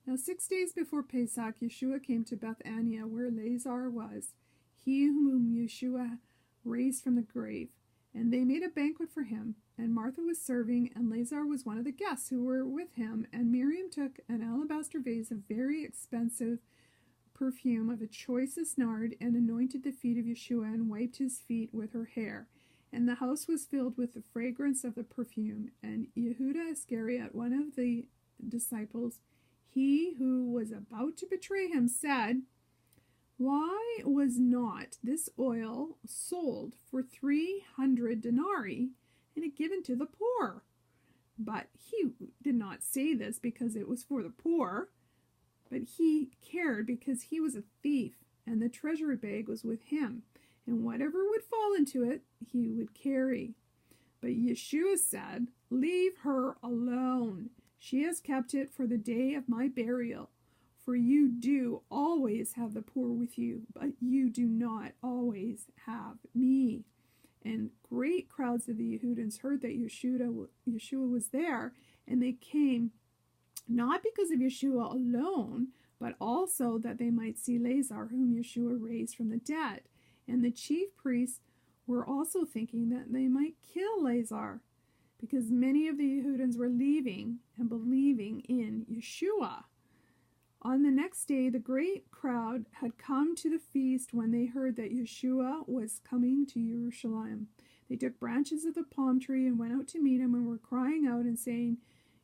Now 6 days before Pesach, Yeshua came to Bethania, where Lazar was, he whom Yeshua raised from the grave. And they made a banquet for him, and Martha was serving, and Lazar was one of the guests who were with him. And Maryam took an alabaster vase of very expensive perfume of the choicest nard, and anointed the feet of Yeshua, and wiped his feet with her hair. And the house was filled with the fragrance of the perfume. And Yehuda Iscariot, one of the disciples, he who was about to betray him, said, "Why was not this oil sold for 300 denarii and given to the poor?" But he did not say this because it was for the poor, but he cared because he was a thief, and the treasury bag was with him, and whatever would fall into it, he would carry. But Yeshua said, "Leave her alone. She has kept it for the day of my burial. For you do always have the poor with you, but you do not always have me." And great crowds of the Yehudans heard that Yeshua was there, and they came not because of Yeshua alone, but also that they might see Lazar, whom Yeshua raised from the dead. And the chief priests were also thinking that they might kill Lazar, because many of the Yehudans were leaving and believing in Yeshua. On the next day, the great crowd had come to the feast when they heard that Yeshua was coming to Jerusalem. They took branches of the palm tree and went out to meet him, and were crying out and saying,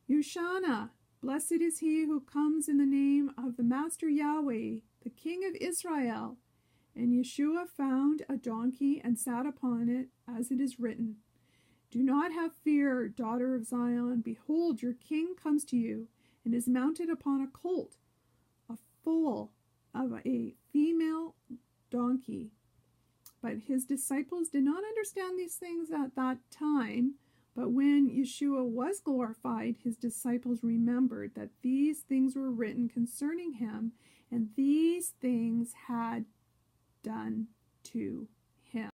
"Ushanna, blessed is he who comes in the name of the Master Yahweh, the King of Israel." And Yeshua found a donkey and sat upon it, as it is written, "Do not have fear, daughter of Zion. Behold, your king comes to you, and is mounted upon a colt, a foal of a female donkey." But his disciples did not understand these things at that time. But when Yeshua was glorified, his disciples remembered that these things were written concerning him, and these things had done to